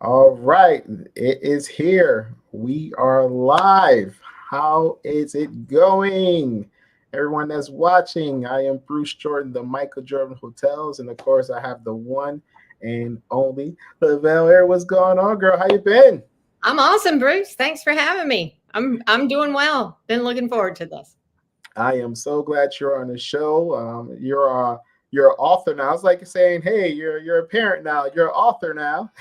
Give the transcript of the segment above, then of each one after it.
All right, it is here. We are live. How is it going? Everyone that's watching, I am Bruce Jordan, the Michael Jordan Hotels, and of course, I have the one and only Lovell here. What's going on, girl? How you been? I'm awesome, Bruce. Thanks for having me. I'm doing well. Been looking forward to this. I am so glad you're on the show. You're an author now. It's like saying, "Hey, you're a parent now. You're an author now."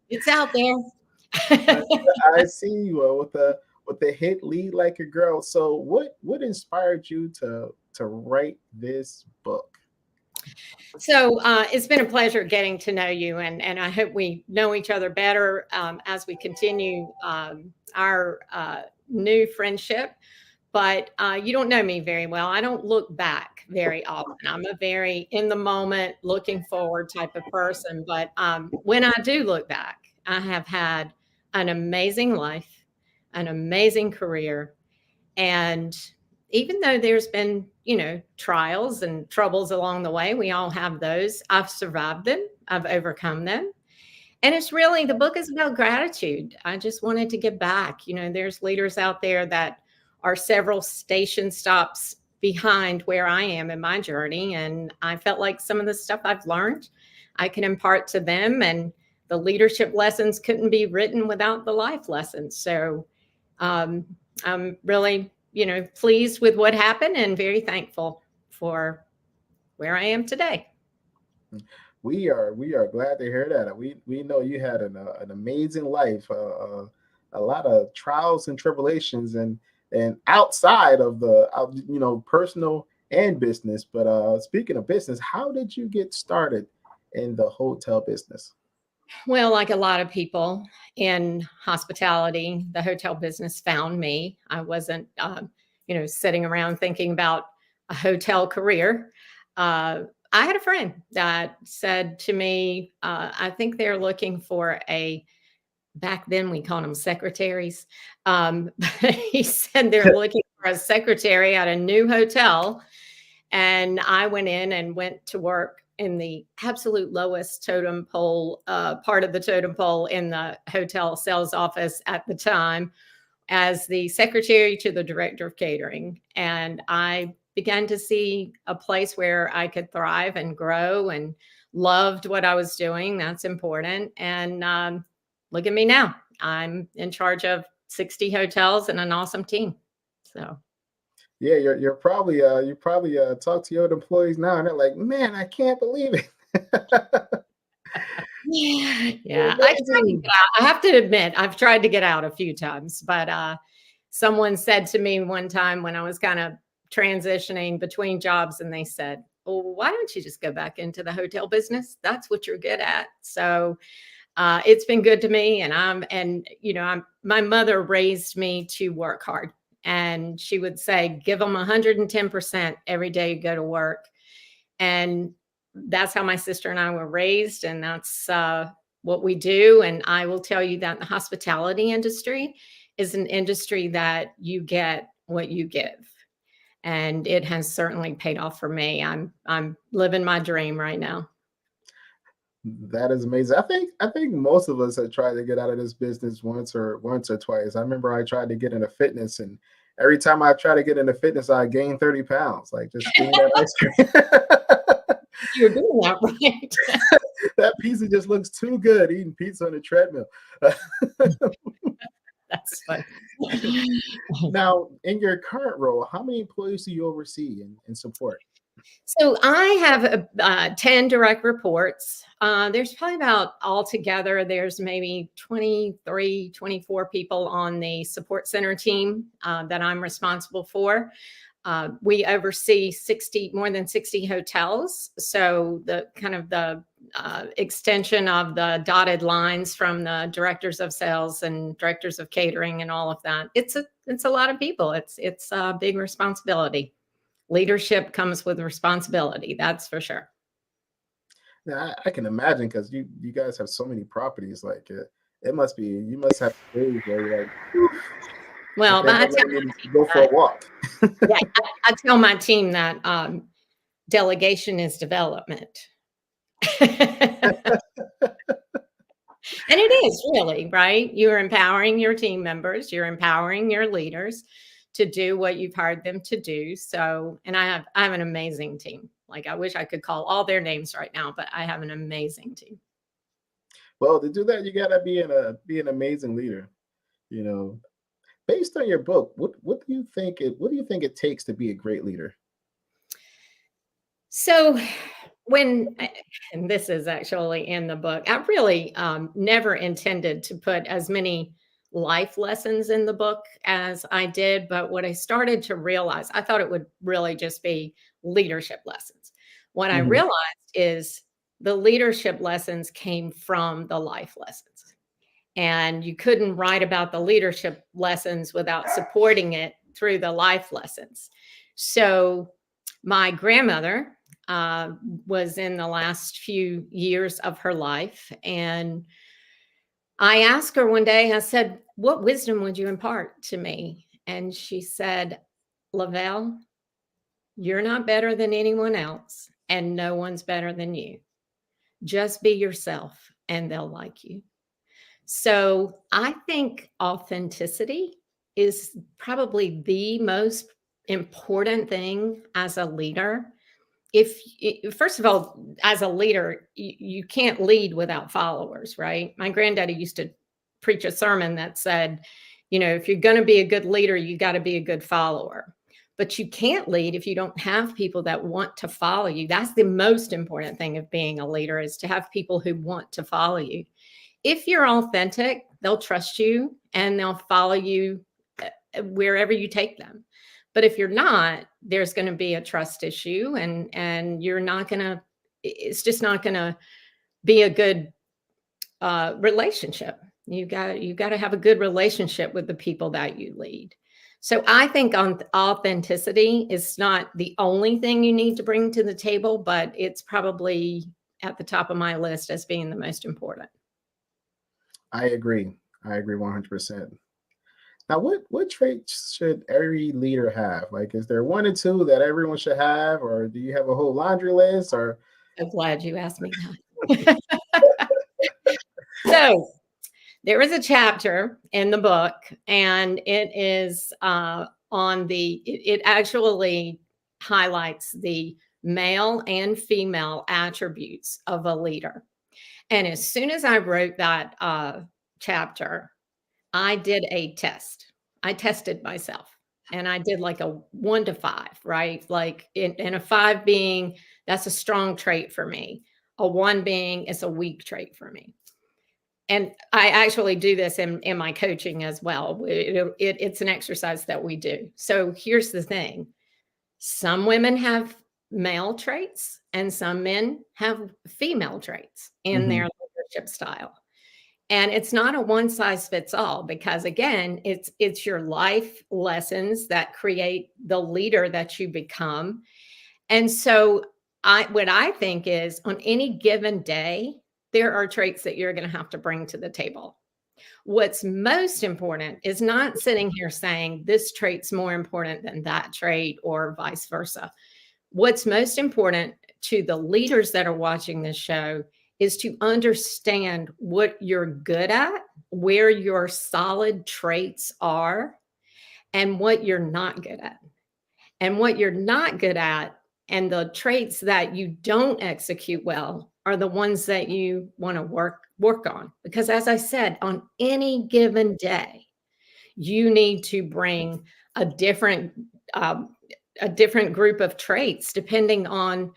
It's out there. I, I see you with the hit lead like a girl. So what inspired you to write this book? It's been a pleasure getting to know you, and I hope we know each other better as we continue our new friendship. But you don't know me very well. I don't look back very often. I'm a very in the moment, looking forward type of person. But when I do look back, I have had an amazing life, an amazing career, and even though there's been, trials and troubles along the way, we all have those. I've survived them, I've overcome them. And it's really, the book is about gratitude. I just wanted to give back. There's leaders out there that are several station stops behind where I am in my journey. And I felt like some of the stuff I've learned, I can impart to them. And the leadership lessons couldn't be written without the life lessons. So um, I'm really, pleased with what happened and very thankful for where I am today. We are glad to hear that. We know you had an amazing life, a lot of trials and tribulations, and outside of personal and business. But speaking of business, how did you get started in the hotel business? Well, like a lot of people in hospitality, the hotel business found me. I wasn't, sitting around thinking about a hotel career. I had a friend that said to me, I think they're looking for back then we called them secretaries. But he said they're looking for a secretary at a new hotel. And I went to work in the absolute lowest totem pole, part of the totem pole in the hotel sales office at the time as the secretary to the director of catering. And I began to see a place where I could thrive and grow and loved what I was doing. That's important. And look at me now. I'm in charge of 60 hotels and an awesome team. So Yeah, you probably talk to your employees now, and they're like, "Man, I can't believe it." yeah, I tried to Amazing. get out. I have to admit, I've tried to get out a few times, but someone said to me one time when I was kind of transitioning between jobs, and they said, "Well, why don't you just go back into the hotel business? That's what you're good at." So it's been good to me, and my mother raised me to work hard, and she would say, "Give them 110% every day you go to work." And that's how my sister and I were raised, and that's what we do. And I will tell you that the hospitality industry is an industry that you get what you give, and it has certainly paid off for me. I'm living my dream right now. That is amazing. I think most of us have tried to get out of this business once or twice. I remember I tried to get into fitness, and every time I try to get into fitness, I gain 30 pounds. Like just eating that ice cream. You're doing that right. That pizza just looks too good. Eating pizza on a treadmill. That's funny. Now, in your current role, how many employees do you oversee and support? So I have 10 direct reports. There's probably about altogether, there's maybe 23, 24 people on the support center team that I'm responsible for. We oversee more than 60 hotels. So the kind of the extension of the dotted lines from the directors of sales and directors of catering and all of that. It's a lot of people. It's a big responsibility. Leadership comes with responsibility, that's for sure. Now, I can imagine because you guys have so many properties. Like it must be you must have days where you're like, Well, okay, but I'm ready to go for a walk. yeah, I tell my team that delegation is development. really, right? You're empowering your team members, you're empowering your leaders to do what you've hired them to do. So, and I have an amazing team. Like I wish I could call all their names right now, but I have an amazing team. Well, to do that, you gotta be an amazing leader. You know, based on your book, what do you think it takes to be a great leader? So when and this is actually in the book, I really never intended to put as many life lessons in the book as I did, but what I started to realize, I thought it would really just be leadership lessons. What I Hmm. realized is the leadership lessons came from the life lessons. And you couldn't write about the leadership lessons without supporting it through the life lessons. So, my grandmother uh, was in the last few years of her life. And I asked her one day, I said, "What wisdom would you impart to me?" And she said, "Lovell, you're not better than anyone else, and no one's better than you. Just be yourself, and they'll like you." So I think authenticity is probably the most important thing as a leader. First of all, as a leader, you can't lead without followers, right? My granddaddy used to preach a sermon that said, if you're going to be a good leader, you got to be a good follower. But you can't lead if you don't have people that want to follow you. That's the most important thing of being a leader, is to have people who want to follow you. If you're authentic, they'll trust you and they'll follow you wherever you take them. But if you're not, there's going to be a trust issue, and you're not going to. It's just not going to be a good relationship. You got to have a good relationship with the people that you lead. So I think on authenticity is not the only thing you need to bring to the table, but it's probably at the top of my list as being the most important. I agree. I agree 100%. Now, what traits should every leader have? Like, is there one or two that everyone should have, or do you have a whole laundry list? Or So glad you asked me that. So there is a chapter in the book, and it is it actually highlights the male and female attributes of a leader. And as soon as I wrote that chapter, I did a test. I tested myself, and I did like a 1 to 5, right? Like in a 5 being that's a strong trait for me, a 1 being it's a weak trait for me. And I actually do this in my coaching as well. It's an exercise that we do. So here's the thing: some women have male traits, and some men have female traits in their Mhm. leadership style. And it's not a one size fits all, because again, it's your life lessons that create the leader that you become. And so what I think is, on any given day, there are traits that you're going to have to bring to the table. What's most important is not sitting here saying this trait's more important than that trait or vice versa. What's most important to the leaders that are watching this show is to understand what you're good at, where your solid traits are, and what you're not good at. And what you're not good at, and the traits that you don't execute well, are the ones that you want to work on. Because as I said, on any given day, you need to bring a different um, a different group of traits depending on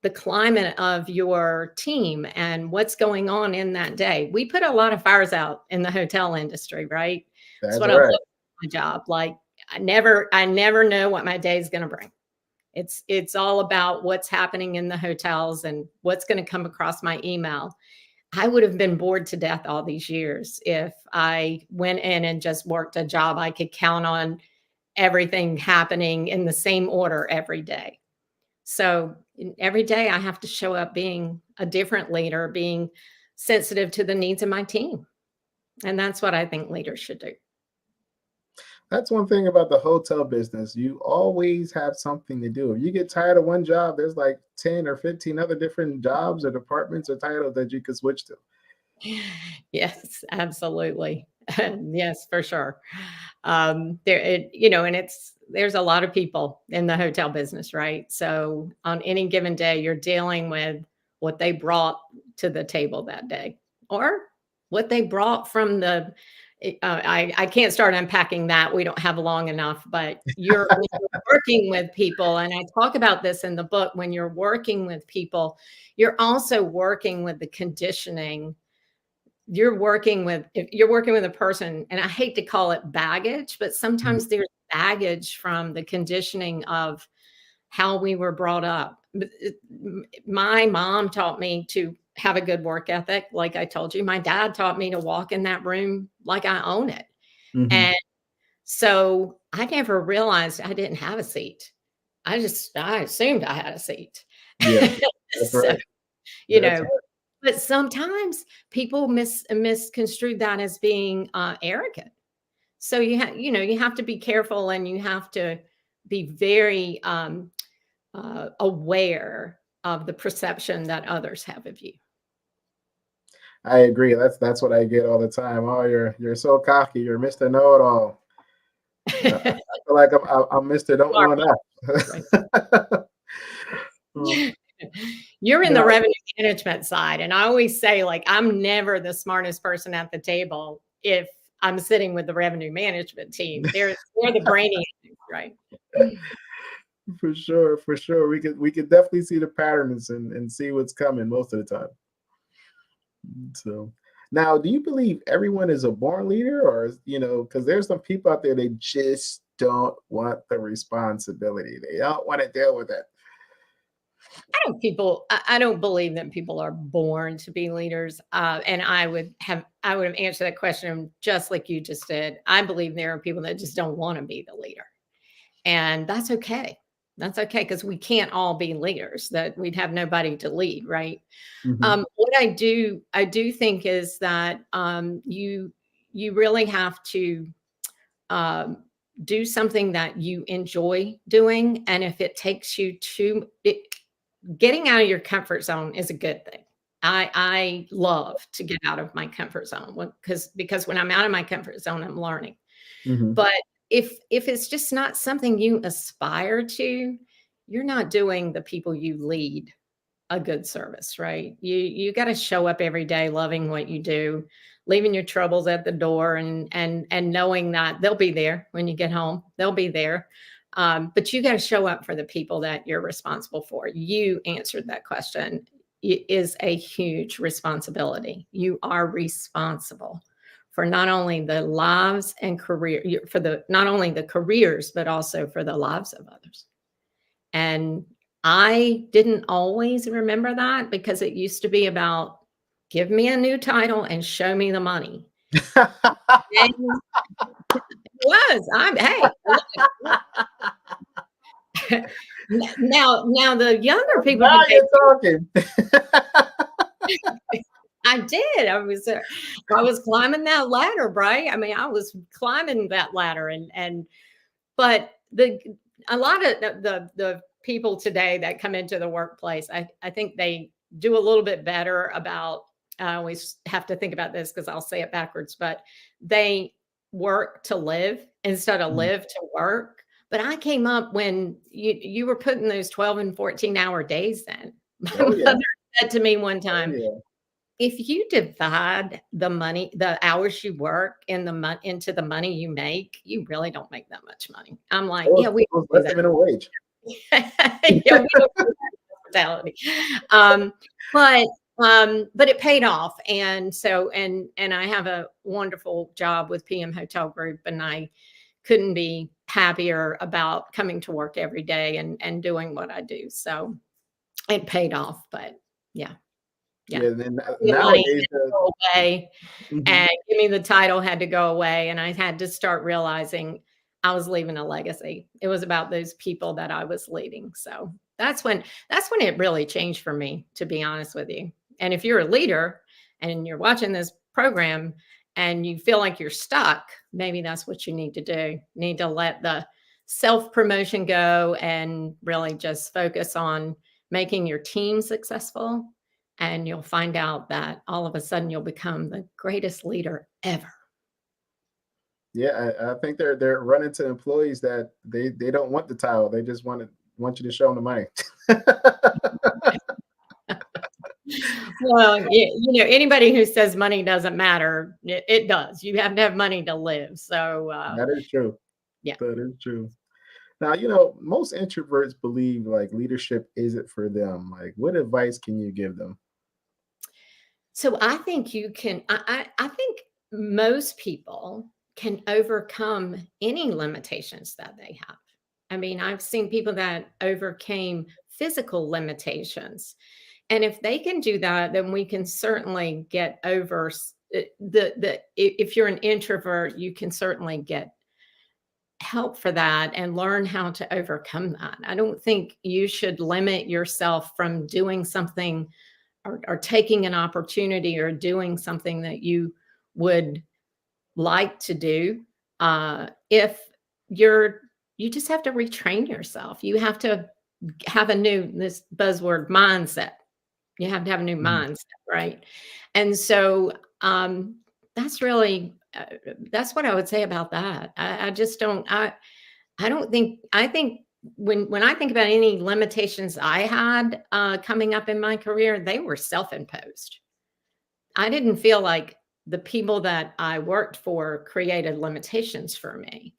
the climate of your team and what's going on in that day. We put a lot of fires out in the hotel industry, right? That's That's what I love right. about my job. Like I never know what my day is going to bring. It's all about what's happening in the hotels and what's going to come across my email. I would have been bored to death all these years if I went in and just worked a job I could count on everything happening in the same order every day. So every day I have to show up being a different leader, being sensitive to the needs of my team. And that's what I think leaders should do. That's one thing about the hotel business. You always have something to do. If you get tired of one job, there's like 10 or 15 other different jobs or departments or titles that you could switch to. Yes, absolutely. Yes, for sure. And there's a lot of people in the hotel business, right? So on any given day, you're dealing with what they brought to the table that day, or what they brought from I can't start unpacking that. We don't have long enough, but when you're working with people, and I talk about this in the book. When you're working with people, you're also working with the conditioning. If you're working with a person, and I hate to call it baggage, but Mhm, sometimes there's baggage from the conditioning of how we were brought up. My mom taught me to have a good work ethic, like I told you. My dad taught me to walk in that room like I own it. mhm. And so I never realized I didn't have a seat. I assumed I had a seat. Yeah, that's So, right. you That's know, right. but sometimes people misconstrue that as being, arrogant. So you have to be careful, and you have to be very, aware of the perception that others have of you. I agree. That's what I get all the time. Oh, you're so cocky. You're Mr. Know-it-all. I feel like I'm Mr. Don't Smart, Know right? Enough. Um, You're in the now, revenue management side, and I always say, like, I'm never the smartest person at the table if I'm sitting with the revenue management team. They're the brainiacs, right? for sure, we could definitely see the patterns and see what's coming most of the time. So, now, do you believe everyone is a born leader, or because there's some people out there they just don't want the responsibility. They don't want to deal with it. I don't believe that people are born to be leaders. And I would have answered that question just like you just did. I believe there are people that just don't want to be the leader. And that's okay. That's okay, because we can't all be leaders. That we'd have nobody to lead, right? Mhm, What I do think is that, you really have to, um, do something that you enjoy doing, and if it takes you to it, getting out of your comfort zone is a good thing. I love to get out of my comfort zone, because when I'm out of my comfort zone, I'm learning. mhm. But if it's just not something you aspire to, you're not doing the people you lead a good service, right? You got to show up every day loving what you do, leaving your troubles at the door, and knowing that they'll be there when you get home. They'll be there. But you got to show up for the people that you're responsible for. You answered that question. It is a huge responsibility. You are responsible for not only the lives and for the not only the careers, but also for the lives of others. And I didn't always remember that, because it used to be about give me a new title and show me the money. And it was. I'm hey, look, now the younger people Now today, you're talking. I did. I was climbing that ladder, right? I mean, I was climbing that ladder, but a lot of the people today that come into the workplace, I think they do a little bit better about. I always have to think about this because I'll say it backwards, but they work to live instead of Mhm. live to work. But I came up when you were putting those 12 and 14-hour days in. My Oh yeah. mother said to me one Oh time, yeah. if you divide the hours you work into the money you make, you really don't make that much money. I'm like, It yeah, was, we it was don't less do than minimum wage. that. Yeah, we don't do that hospitality. Um, but but it paid off. And so and I have a wonderful job with PM Hotel Group, and I couldn't be happier about coming to work every day and doing what I do. So it paid off. But yeah, yeah. Yeah. Then The money nowadays, had to go away, mhm. and give me the title had to go away, and I had to start realizing I was leaving a legacy. It was about those people that I was leading. So that's when it really changed for me, to be honest with you. And if you're a leader and you're watching this program and you feel like you're stuck, maybe that's what you need to do. You need to let the self promotion go and really just focus on making your team successful, and you'll find out that all of a sudden you'll become the greatest leader ever. Yeah, I think they're running to employees that they don't want the title. They just want you to show them the money. Well, anybody who says money doesn't matter, it does. You have to have money to live. So, That is true. yeah. That is true. Now, most introverts believe like leadership isn't for them. Like, what advice can you give them? So I think you can, I think most people can overcome any limitations that they have. I mean, I've seen people that overcame physical limitations. And if they can do that, then we can certainly get over if you're an introvert, you can certainly get help for that and learn how to overcome that. I don't think you should limit yourself from doing something or taking an opportunity or doing something that you would like to do. If you're, you just have to retrain yourself. You have to have this buzzword mindset. You have to have a new Mhm. mindset, right? And so that's really that's what I would say about that. I just don't. I don't think. I think when I think about any limitations I had coming up in my career, they were self-imposed. I didn't feel like the people that I worked for created limitations for me,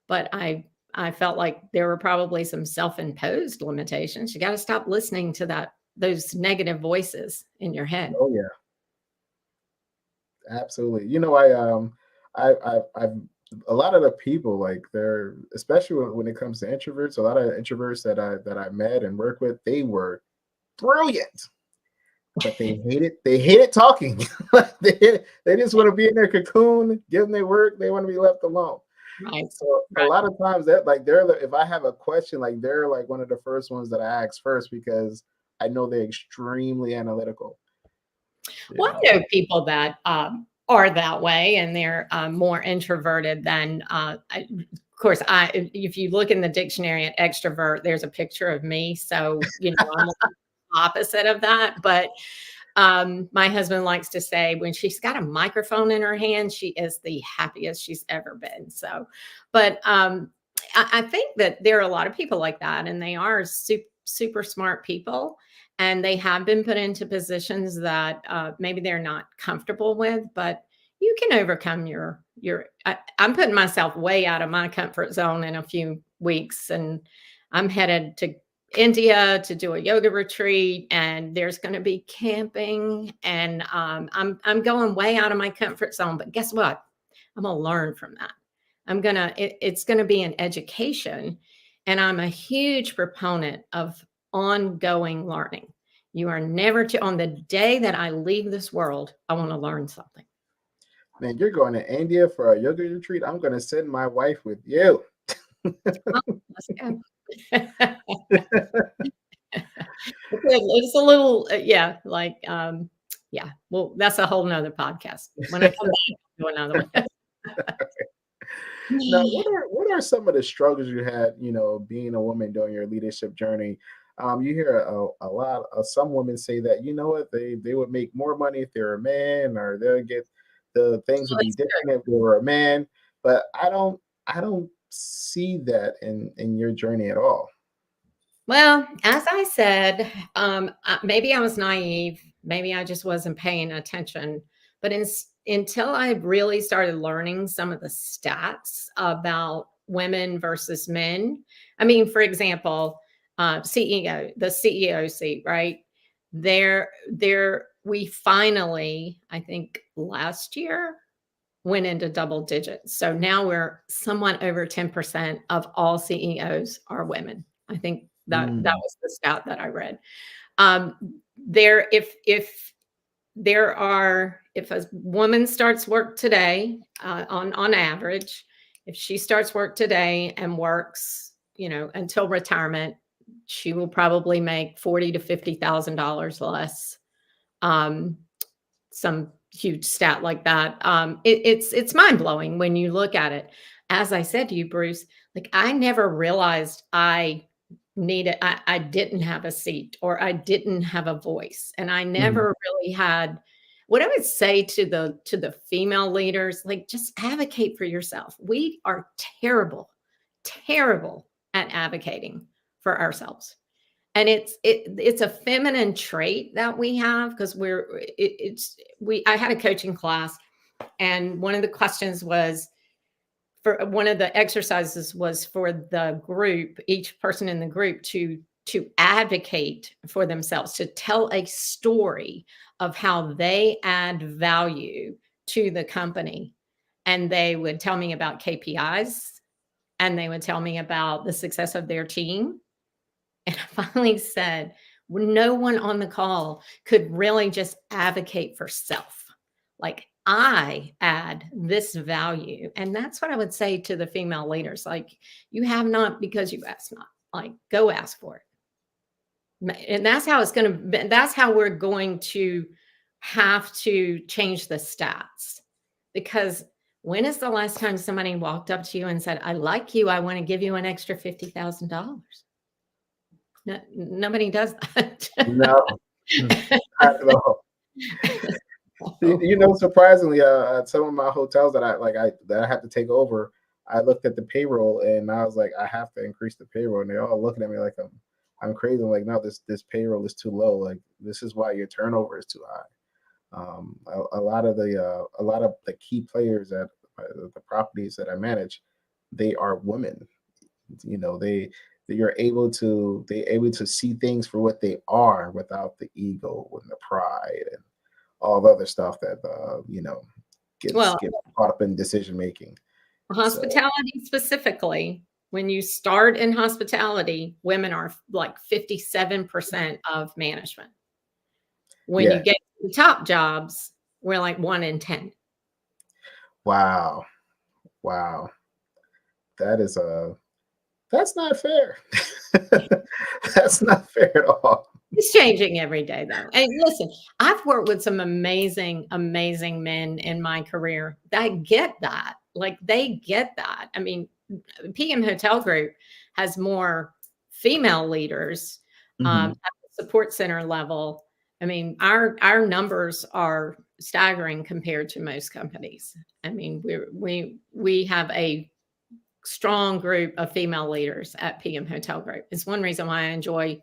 but I felt like there were probably some self-imposed limitations. You got to stop listening to those negative voices in your head. Oh yeah, absolutely. I've a lot of the people like they're especially when it comes to introverts. A lot of introverts that I met and work with, they were brilliant, but they hated talking. They just want to be in their cocoon, give them their work. They want to be left alone. Right. So a Right. lot of times that like if I have a question, like they're like one of the first ones that I ask first because I know they're extremely analytical. You Well, know. I know people that are that way, and they're more introverted than. Of course, if you look in the dictionary at extrovert, there's a picture of me. So I'm the opposite of that. But my husband likes to say when she's got a microphone in her hand, she is the happiest she's ever been. So, but I think that there are a lot of people like that, and they are super smart people, and they have been put into positions that maybe they're not comfortable with, but you can overcome I'm putting myself way out of my comfort zone in a few weeks, and I'm headed to India to do a yoga retreat, and there's going to be camping, and I'm going way out of my comfort zone. But guess what? I'm gonna learn from that. It's gonna be an education, and I'm a huge proponent of ongoing learning. You are never to on the day that I leave this world, I want to learn something. Man, you're going to India for a yoga retreat. I'm going to send my wife with you. Oh, let's go. It's a little, yeah, like, yeah. Well, that's a whole nother podcast. When I come back, I'll do another one. Now, what are some of the struggles you had, being a woman during your leadership journey? You hear a lot of some women say that what they would make more money if they're a man, or they'll get the things would Well, be it's true. different if they were a man. But I don't see that in your journey at all. Well, as I said, maybe I was naive. Maybe I just wasn't paying attention. But until I really started learning some of the stats about women versus men, I mean, for example, the CEO seat, right? We finally, I think last year, went into double digits. So now we're somewhat over 10% of all CEOs are women. I think that Mm, was the stat that I read. There, if there are, if a woman starts work today, on average, if she starts work today and works, until retirement, she will probably make 40 to $50,000 less. Um, some huge stat like that. It's mind blowing when you look at it. As I said to you, Bruce, like I never realized I I didn't have a seat or I didn't have a voice. And I Mhm. never really had what I would say to the female leaders, like just advocate for yourself. We are terrible, terrible at advocating for ourselves. And it's a feminine trait that we have because it's we I had a coaching class and one of the questions was for one of the exercises was for the group, each person in the group to advocate for themselves, to tell a story of how they add value to the company. And they would tell me about KPIs and they would tell me about the success of their team. And I finally said, no one on the call could really just advocate for self. Like, I add this value. And that's what I would say to the female leaders. Like, you have not because you ask not. Like, go ask for it. And that's how it's going to be. That's how we're going to have to change the stats. Because when is the last time somebody walked up to you and said, I like you, I want to give you an extra $50,000? No, nobody does that. No, not at all. Surprisingly, at some of my hotels that I had to take over, I looked at the payroll and I was like, I have to increase the payroll, and they're all looking at me like I'm crazy. I'm like, no, this payroll is too low. Like this is why your turnover is too high. A lot of the key players at the properties that I manage, they are women. You know, they're able to see things for what they are without the ego and the pride and all the other stuff that Well, gets caught up in decision making. So hospitality specifically, when you start in hospitality, women are like 57% of management. When you yeah, get to the top jobs, we're like 1 in 10. wow, wow, that is that's not fair. That's not fair at all. It's changing every day, though. And listen, I've worked with some amazing, amazing men in my career that get that. Like they get that. I mean, PM Hotel Group has more female leaders at Mhm. the support center level. I mean, our numbers are staggering compared to most companies. I mean, we have a strong group of female leaders at PM Hotel Group. It's one reason why I enjoy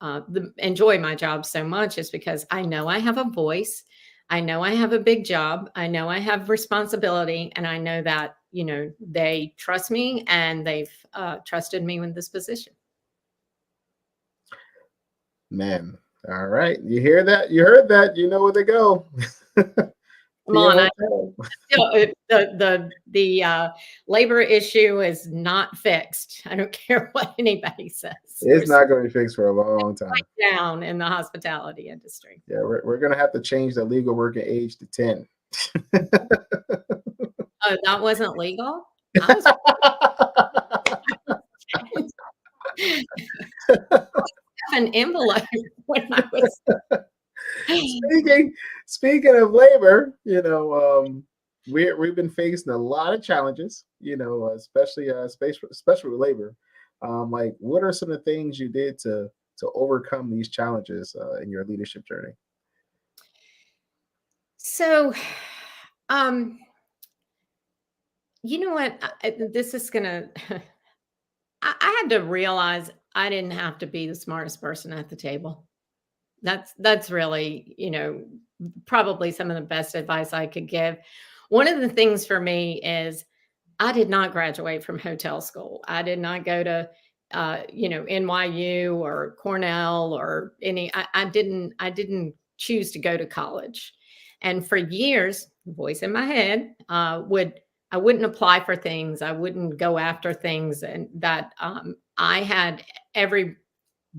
my job so much is because I know I have a voice. I know I have a big job. I know I have responsibility, and I know that they trust me and they've trusted me with this position. Man, all right. You hear that? You heard that? You know where to go. Come PM on, Hotel. the labor issue is not fixed. I don't care what anybody says. We're It's not going to be fixed for a long time. down in the hospitality industry. Yeah, we're going to have to change the legal working age to 10. Oh, that wasn't legal. I was an envelope when I was. speaking speaking of labor, we've been facing a lot of challenges, especially especially with labor. Like, what are some of the things you did to overcome these challenges in your leadership journey? So, um, you know what? This is gonna. I had to realize I didn't have to be the smartest person at the table. That's really, probably some of the best advice I could give. One of the things for me is I did not graduate from hotel school. I did not go to, NYU or Cornell or any. I didn't choose to go to college, and for years, the voice in my head would I wouldn't apply for things. I wouldn't go after things, and that I had every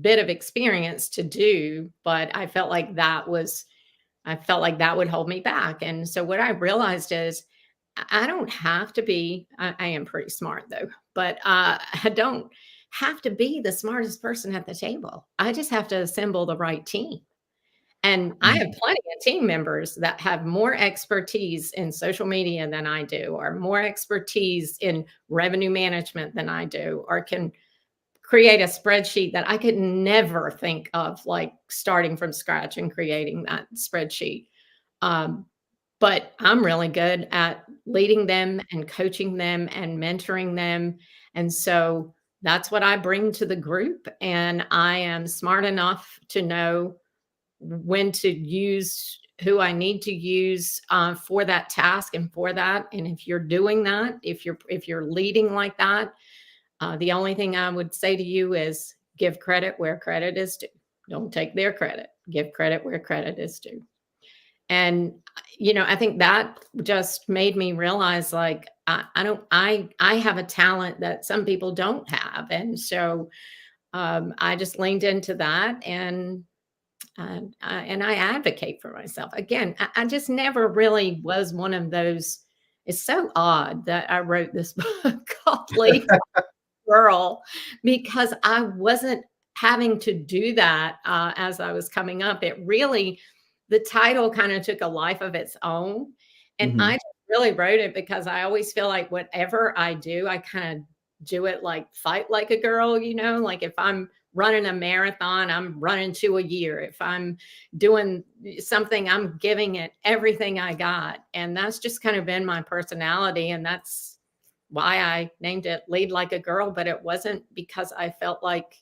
bit of experience to do, but I felt like that would hold me back. And so what I realized is I don't have to be, I am pretty smart though, but I don't have to be the smartest person at the table. I just have to assemble the right team. And I have Mhm. plenty of team members that have more expertise in social media than I do, or more expertise in revenue management than I do, or can create a spreadsheet that I could never think of, like starting from scratch and creating that spreadsheet. Um, but I'm really good at leading them and coaching them and mentoring them. And so that's what I bring to the group. And I am smart enough to know when to use who I need to use for that task and for that. And if you're doing that, if you're leading like that, the only thing I would say to you is give credit where credit is due. Don't take their credit. Give credit where credit is due. And I think that just made me realize, like, I have a talent that some people don't have, and so I just leaned into that, and I advocate for myself. Again, I just never really was one of those. It's so odd that I wrote this book called Lead Girl, because I wasn't having to do that as I was coming up. The title kind of took a life of its own. And I Hmm. just really wrote it because I always feel like whatever I do, I kind of do it like fight like a girl, like if I'm running a marathon, I'm running to a year. If I'm doing something, I'm giving it everything I got. And that's just kind of been my personality. And that's why I named it Lead Like a Girl, but it wasn't because I felt like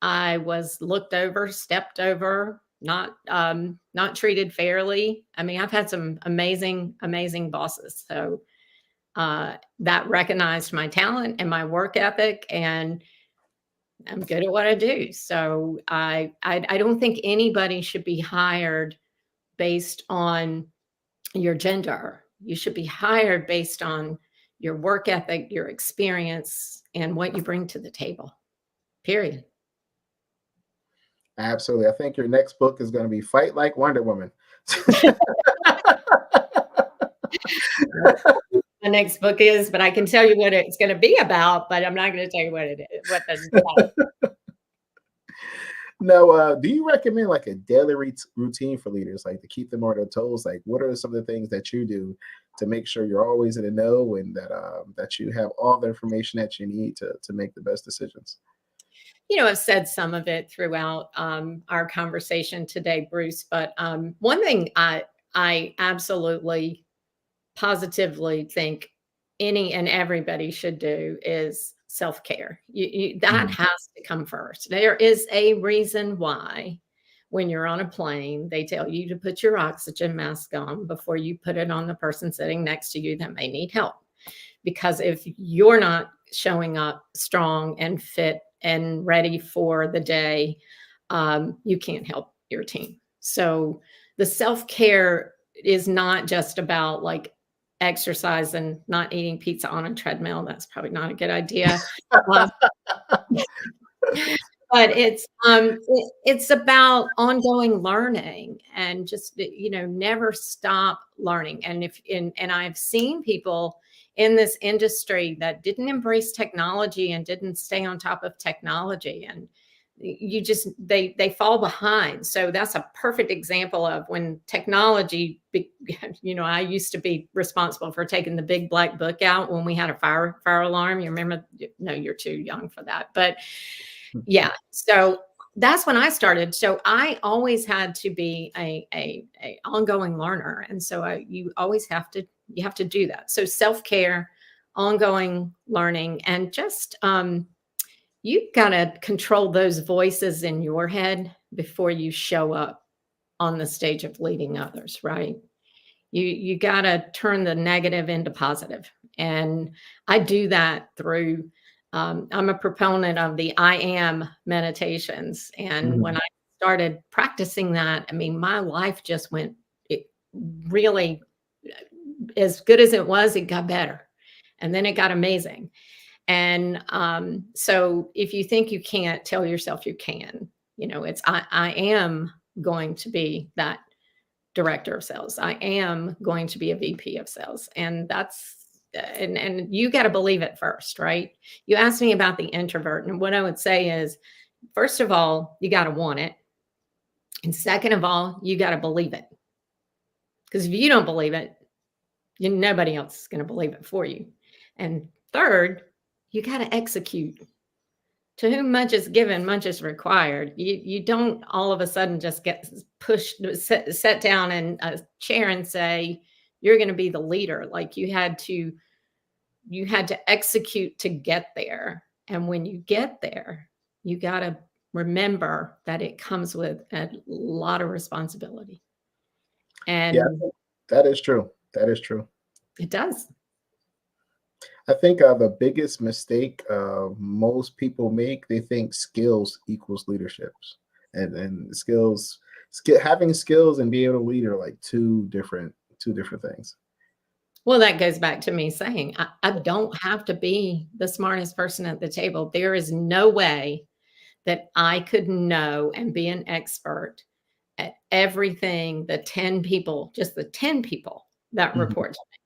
I was looked over, stepped over, not treated fairly. I mean, I've had some amazing, amazing bosses. So that recognized my talent and my work ethic, and I'm good at what I do. So I don't think anybody should be hired based on your gender. You should be hired based on your work ethic, your experience, and what you bring to the table. Period. Absolutely. I think your next book is going to be Fight Like Wonder Woman. The next book is, but I can tell you what it's going to be about, but I'm not going to tell you what it is, what the No, do you recommend like a daily routine for leaders, like to keep them on their toes? Like, what are some of the things that you do to make sure you're always in the know and that you have all the information that you need to make the best decisions? I've said some of it throughout our conversation today, Bruce. But one thing I absolutely positively think any and everybody should do is self-care. That Mhm. has to come first. There is a reason why when you're on a plane, they tell you to put your oxygen mask on before you put it on the person sitting next to you that may need help. Because if you're not showing up strong and fit and ready for the day, you can't help your team. So the self care is not just about like exercise and not eating pizza on a treadmill. That's probably not a good idea. Um, but it's about ongoing learning and just never stop learning. And I've seen people in this industry that didn't embrace technology and didn't stay on top of technology, and you just they fall behind. So that's a perfect example of when technology I used to be responsible for taking the big black book out when we had a fire alarm. You remember? No, you're too young for that, but yeah, so that's when I started. So I always had to be a ongoing learner, and so you have to do that. So self care, ongoing learning, and just you got to control those voices in your head before you show up on the stage of leading others. Right? You got to turn the negative into positive, and I do that through I'm a proponent of the I am meditations, and when Mhm. I started practicing that, I mean, my life just went it really as good as it was, it got better, and then it got amazing. And so if you think you can't, tell yourself you can. It's I am going to be that director of sales. I am going to be a VP of sales. And and you got to believe it first, right? You asked me about the introvert, and what I would say is, first of all, you got to want it. And second of all, you got to believe it. Because if you don't believe it, nobody else is going to believe it for you. And third, you got to execute. To whom much is given, much is required. You don't all of a sudden just get pushed, set down in a chair and say, you're going to be the leader. Like you had to execute to get there. And when you get there, you got to remember that it comes with a lot of responsibility. Yeah, And that is true. That is true. it does. I think the biggest mistake most people make, they think skills equals leaderships, and having skills and being able to lead are like two different things. Well, that goes back to me saying I don't have to be the smartest person at the table. There is no way that I could know and be an expert at everything the 10 people, just the 10 people that Mhm, report to me.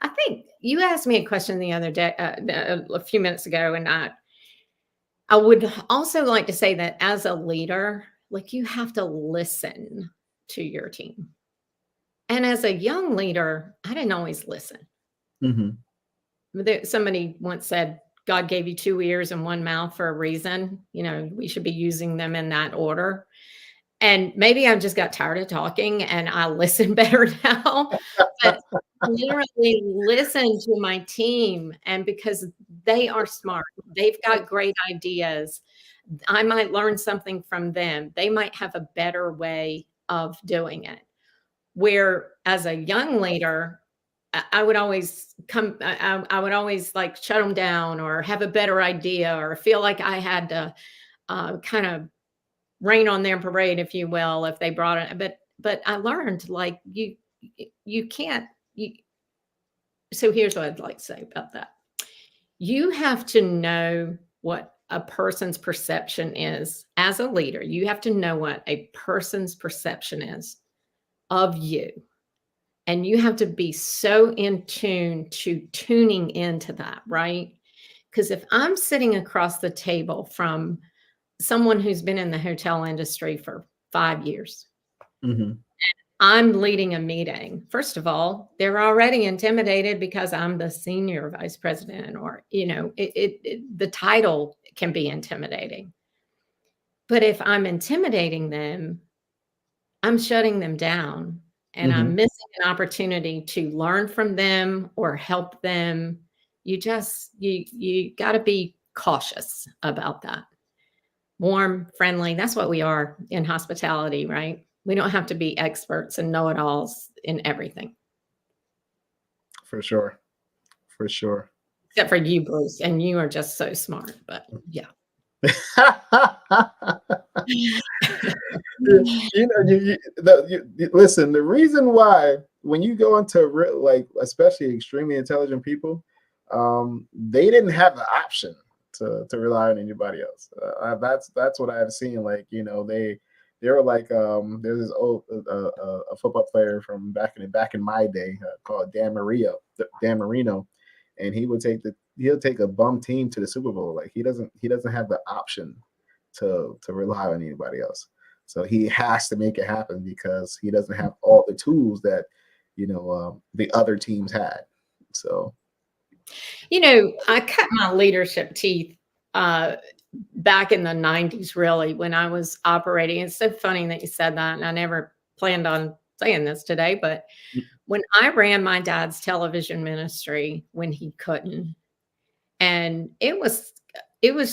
I think you asked me a question the other day, a few minutes ago, and I would also like to say that as a leader, like you have to listen to your team. And as a young leader, I didn't always listen. mhm. Somebody once said, God gave you two ears and one mouth for a reason. We should be using them in that order. And maybe I just got tired of talking and I listen better now. But literally listen to my team, and because they are smart, they've got great ideas. I might learn something from them. They might have a better way of doing it. Where as a young leader, I would always I would always like shut them down or have a better idea or feel like I had to kind of rain on their parade, if you will, if they brought it. But I learned like you can't. So here's what I'd like to say about that. You have to know what a person's perception is as a leader. You have to know what a person's perception is of you. And you have to be so in tune to tuning into that, right? Because if I'm sitting across the table from someone who's been in the hotel industry for 5 years, Mhm. I'm leading a meeting. First of all, they're already intimidated because I'm the senior vice president, or, the title can be intimidating. But if I'm intimidating them, I'm shutting them down and I'm Mhm. missing an opportunity to learn from them or help them. You got to be cautious about that. Warm, friendly, that's what we are in hospitality, right? We don't have to be experts and know-it-alls in everything, For sure. For sure. except for you, Bruce, and you are just so smart, but yeah. Listen. The reason why when you go into like especially extremely intelligent people, they didn't have the option to rely on anybody else. That's what I've seen. Like they were like there's this old a football player from back in my day called Dan Marino, and he'll take a bum team to the Super Bowl. Like he doesn't have the option to rely on anybody else. So he has to make it happen because he doesn't have all the tools that the other teams had. So. I cut my leadership teeth uh, back in the 90s, really, when I was operating. It's so funny that you said that. And I never planned on saying this today, but when I ran my dad's television ministry when he couldn't, and it was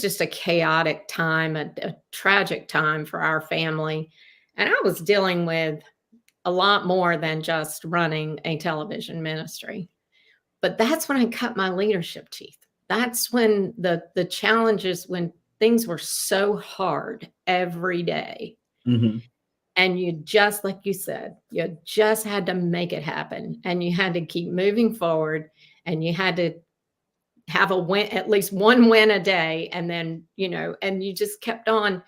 just a chaotic time, a tragic time for our family. And I was dealing with a lot more than just running a television ministry. But that's when I cut my leadership teeth. That's when the challenges, when things were so hard every day. Mhm. And you just, like you said, you just had to make it happen. And you had to keep moving forward. And you had to have a win, at least one win a day. And then, and you just kept on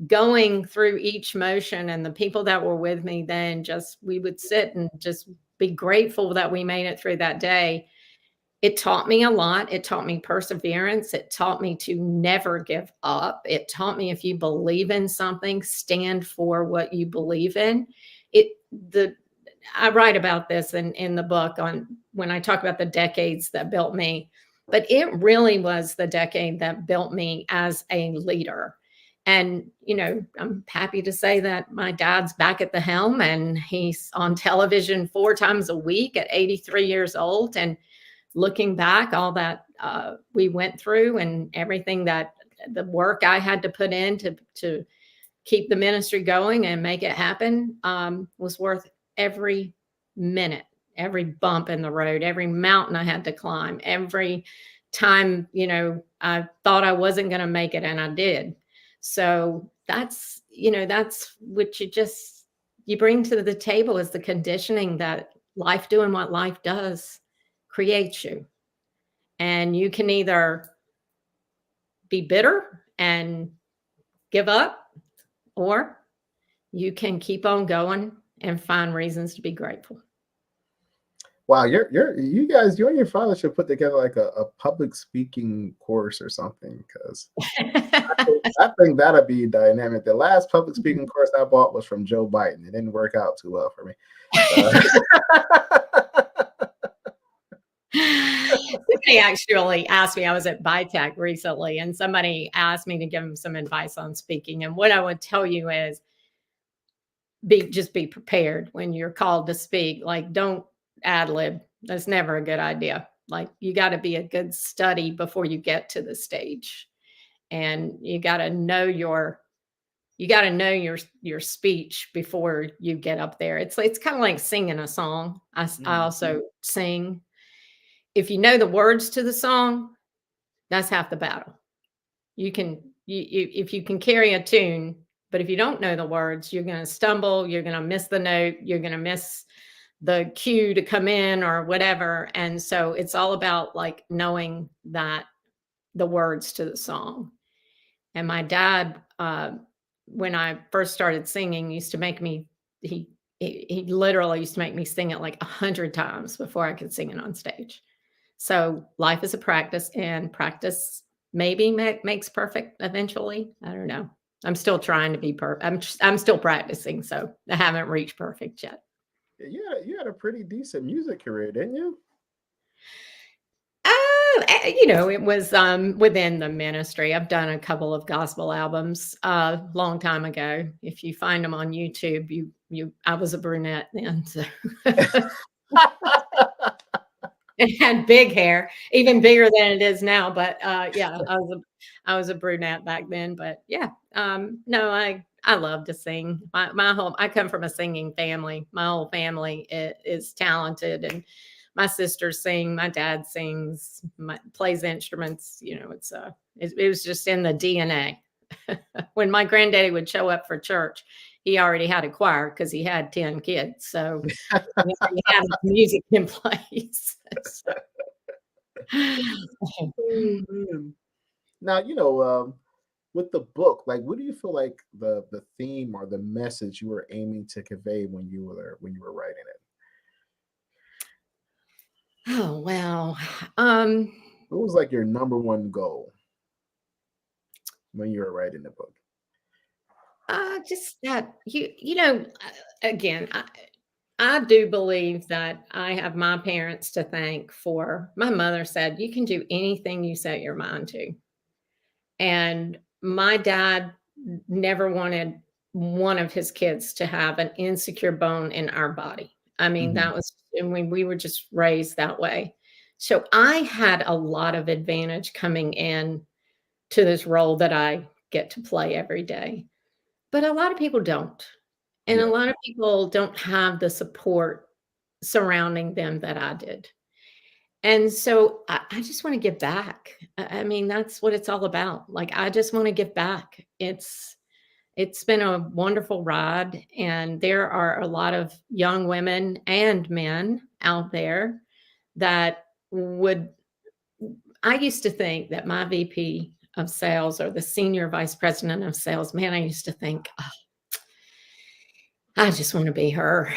going through each motion. And the people that were with me then we would sit and just be grateful that we made it through that day. It taught me a lot. It taught me perseverance. It taught me to never give up. It taught me if you believe in something, stand for what you believe in. I write about this in the book on when I talk about the decades that built me. But it really was the decade that built me as a leader. And, I'm happy to say that my dad's back at the helm and he's on television 4 times a week at 83 years old. And looking back, all that we went through and everything that the work I had to put in to keep the ministry going and make it happen was worth every minute, every bump in the road, every mountain I had to climb, every time, I thought I wasn't going to make it and I did. So that's what you bring to the table is the conditioning that life doing what life does creates you. And you can either be bitter and give up, or you can keep on going and find reasons to be grateful. Wow, you guys, you and your father should put together like a public speaking course or something, because I think that'd be dynamic. The last public speaking course I bought was from Joe Biden. It didn't work out too well for me. Somebody actually asked me, I was at BITEC recently, and somebody asked me to give them some advice on speaking. And what I would tell you is just be prepared when you're called to speak. Like, don't ad lib. That's never a good idea. Like, you got to be a good study before you get to the stage. And you got to know your speech before you get up there. It's kind of like singing a song. I also sing. If you know the words to the song, that's half the battle. If you can carry a tune, but if you don't know the words, you're going to stumble, you're going to miss the note, you're going to miss the cue to come in or whatever. And so it's all about like knowing that the words to the song. And my dad, when I first started singing, used to make me, he literally used to make me sing it like 100 times before I could sing it on stage. So life is a practice, and practice maybe makes perfect eventually. I don't know. I'm still trying to be perfect. I'm still practicing, so I haven't reached perfect yet. Yeah, you had a pretty decent music career, didn't you? It was within the ministry. I've done a couple of gospel albums a long time ago. If you find them on YouTube, I was a brunette then, so. It had big hair, even bigger than it is now. But yeah, I was a brunette back then. But yeah, no, I love to sing. I come from a singing family. My whole family is talented, and my sisters sing. My dad sings. Plays instruments. It was just in the DNA. When my granddaddy would show up for church, he already had a choir because he had 10 kids. So he had music in place. Now, with the book, like, what do you feel like the theme or the message you were aiming to convey when you were writing it? Oh, wow. What was like your number one goal when you were writing the book? Just that again, I do believe that I have my parents to thank for. My mother said, "You can do anything you set your mind to." And my dad never wanted one of his kids to have an insecure bone in our body. I mean, Mhm. that was, and we were just raised that way. So I had a lot of advantage coming in to this role that I get to play every day. But a lot of people don't. And a Yeah, lot of people don't have the support surrounding them that I did. And so I just want to give back. I mean, that's what it's all about. Like, I just want to give back. It's been a wonderful ride, and there are a lot of young women and men out there that would. I used to think that my VP of sales or the senior vice president of sales, man, I used to think, oh, I just want to be her.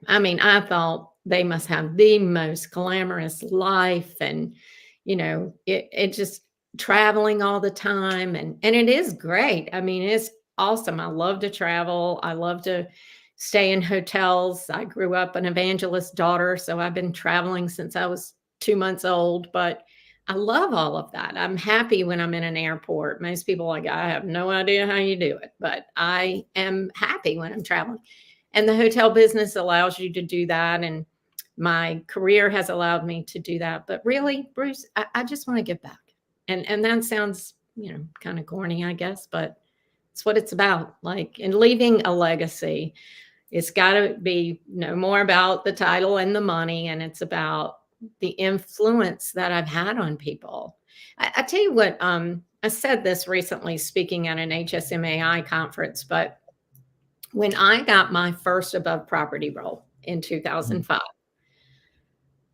I mean, I thought they must have the most glamorous life, and it just traveling all the time, and it is great. I mean, it's awesome. I love to travel. I love to stay in hotels. I grew up an evangelist daughter, so I've been traveling since I was 2 months old. But I love all of that. I'm happy when I'm in an airport. Most people are like, I have no idea how you do it, but I am happy when I'm traveling. And the hotel business allows you to do that. And my career has allowed me to do that. But really, Bruce, I just want to give back. And that sounds, kind of corny, I guess, but it's what it's about. Like, and leaving a legacy, it's got to be more about the title and the money, and it's about the influence that I've had on people. I tell you what, I said this recently speaking at an HSMAI conference, but when I got my first above property role in Mhm. 2005,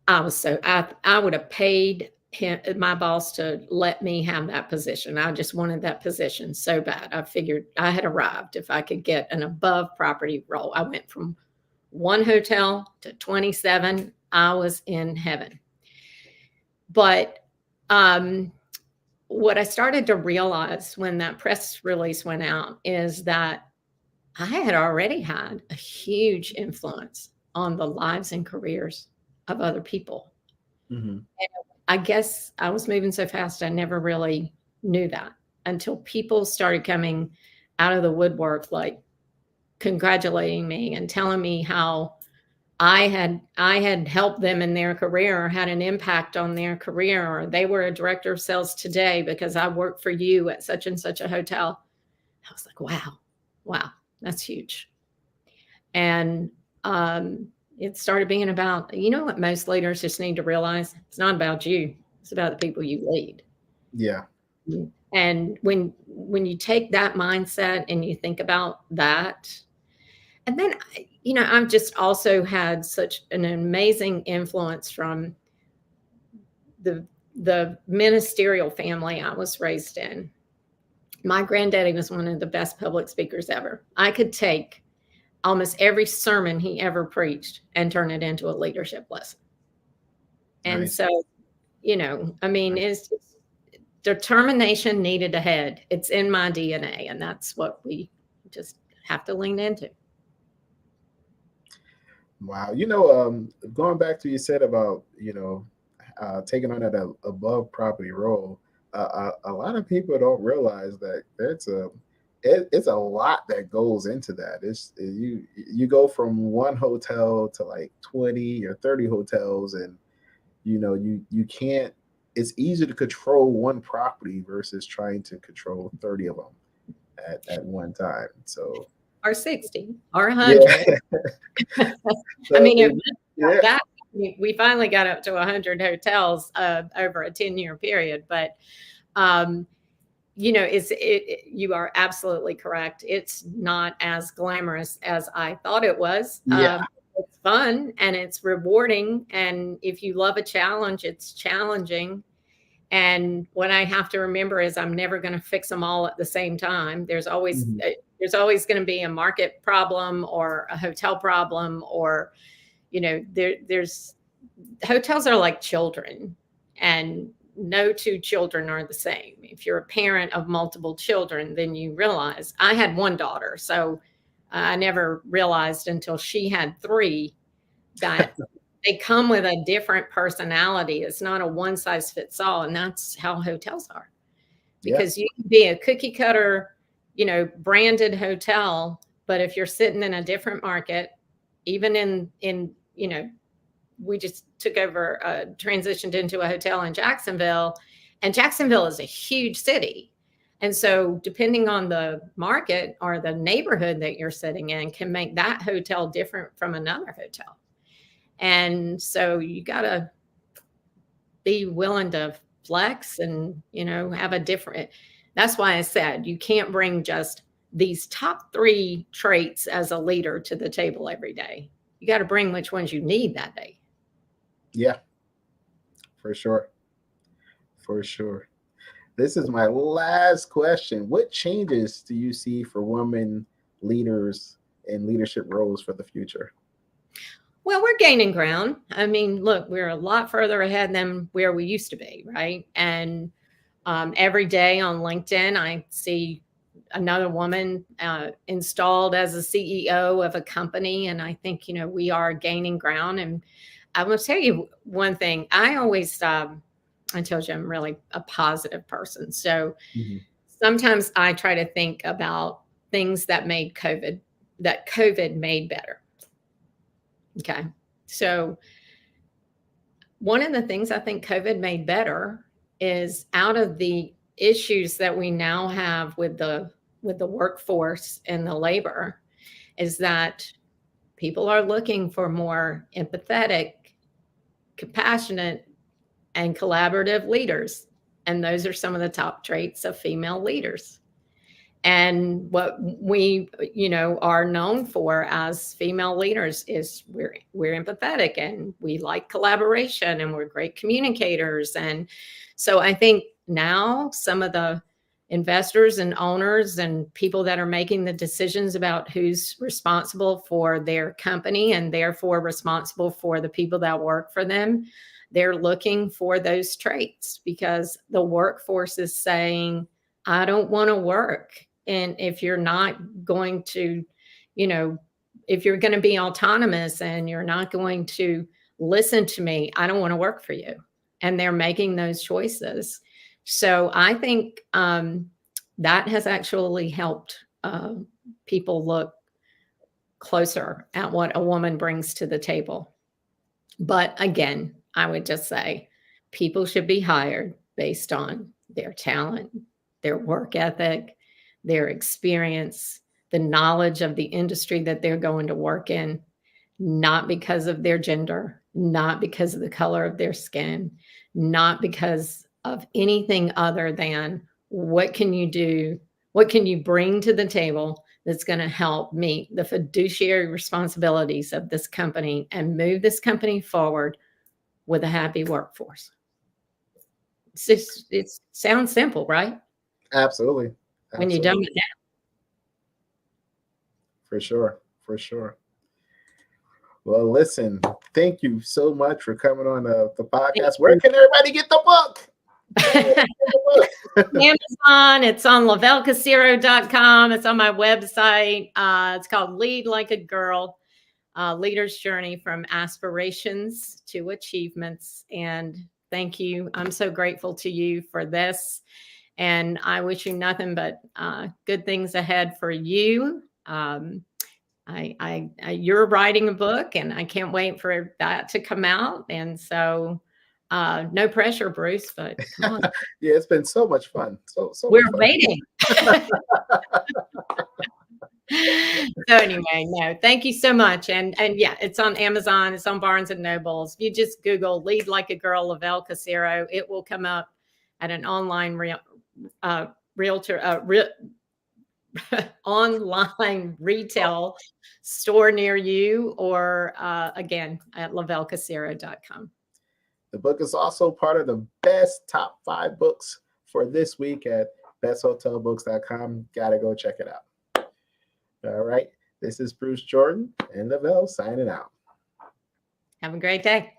I would have paid my boss to let me have that position. I just wanted that position so bad. I figured I had arrived if I could get an above property role. I went from one hotel to 27. I was in heaven. But um, what I started to realize when that press release went out is that I had already had a huge influence on the lives and careers of other people. Mhm. I guess I was moving so fast, I never really knew that until people started coming out of the woodwork, like congratulating me and telling me how I had helped them in their career or had an impact on their career, or they were a director of sales today because I worked for you at such and such a hotel. I was like, wow, wow, that's huge. And it started being about, what most leaders just need to realize? It's not about you. It's about the people you lead. Yeah. And when you take that mindset and you think about that, and then I've just also had such an amazing influence from the the ministerial family I was raised in. My granddaddy was one of the best public speakers ever. I could take almost every sermon he ever preached and turn it into a leadership lesson. And Nice. so, I mean, Nice. it's just determination needed ahead. It's in my DNA, and that's what we just have to lean into. Wow. Going back to you said about, taking on that above property role, a lot of people don't realize that it's a lot that goes into that. You go from one hotel to like 20 or 30 hotels, and you can't. It's easy to control one property versus trying to control 30 of them at one time. So Or 60 or yeah, 100. I so mean, it was yeah. that we finally got up to 100 hotels over a 10-year period. But, um, you are absolutely correct. It's not as glamorous as I thought it was. Yeah. It's fun and it's rewarding. And if you love a challenge, it's challenging. And what I have to remember is I'm never going to fix them all at the same time. Mhm. There's always going to be a market problem or a hotel problem, or there's hotels are like children, and no two children are the same. If you're a parent of multiple children, then you realize I had one daughter, so I never realized until she had three that they come with a different personality. It's not a one size fits all, and that's how hotels are. Yeah. Because you can be a cookie cutter, branded hotel, but if you're sitting in a different market, even in we just took over, transitioned into a hotel in Jacksonville, and Jacksonville is a huge city. And so, depending on the market or the neighborhood that you're sitting in, can make that hotel different from another hotel. And so, you got to be willing to flex and, have a different. That's why I said you can't bring just these top three traits as a leader to the table every day. You got to bring which ones you need that day. Yeah. For sure. For sure. This is my last question. What changes do you see for women leaders in leadership roles for the future? Well, we're gaining ground. I mean, look, we're a lot further ahead than where we used to be, right? And every day on LinkedIn, I see another woman installed as a CEO of a company. And I think, we are gaining ground. And I will tell you one thing. I always I told you I'm really a positive person. So Mhm. sometimes I try to think about things that COVID made better. Okay. So one of the things I think COVID made better is out of the issues that we now have with the workforce and the labor is that people are looking for more empathetic, compassionate, and collaborative leaders. And those are some of the top traits of female leaders. And what we, are known for as female leaders is we're empathetic and we like collaboration and we're great communicators. And so I think now some of the investors and owners and people that are making the decisions about who's responsible for their company and therefore responsible for the people that work for them, they're looking for those traits because the workforce is saying, I don't want to work. And if you're not going to, you know, if you're going to be autonomous and you're not going to listen to me, I don't want to work for you. And they're making those choices. So I think that has actually helped people look closer at what a woman brings to the table. But again, I would just say people should be hired based on their talent, their work ethic, their experience, the knowledge of the industry that they're going to work in, not because of their gender, not because of the color of their skin, not because of anything other than what can you do? What can you bring to the table that's going to help meet the fiduciary responsibilities of this company and move this company forward with a happy workforce? It sounds simple, right? Absolutely. When you dumb Absolutely. it down. For sure. For sure. Well, listen, thank you so much for coming on the podcast. Where can everybody get the book? Amazon. It's on lovellcasiero.com. It's on my website. It's called Lead Like a Girl, Leader's Journey from Aspirations to Achievements. And thank you. I'm so grateful to you for this. And I wish you nothing but good things ahead for you. You're writing a book, and I can't wait for that to come out. And so, no pressure, Bruce, but come on. Yeah, it's been so much fun. So We're much fun. waiting. So anyway, no, thank you so much. And yeah, it's on Amazon, it's on Barnes and Nobles. If you just Google Lead Like a Girl, Lovell Casiero, it will come up at an online online retail store near you, or again at lovellcasiero.com. The book is also part of the best top 5 books for this week at besthotelbooks.com. Gotta go check it out. All right. This is Bruce Jordan and Lovell signing out. Have a great day.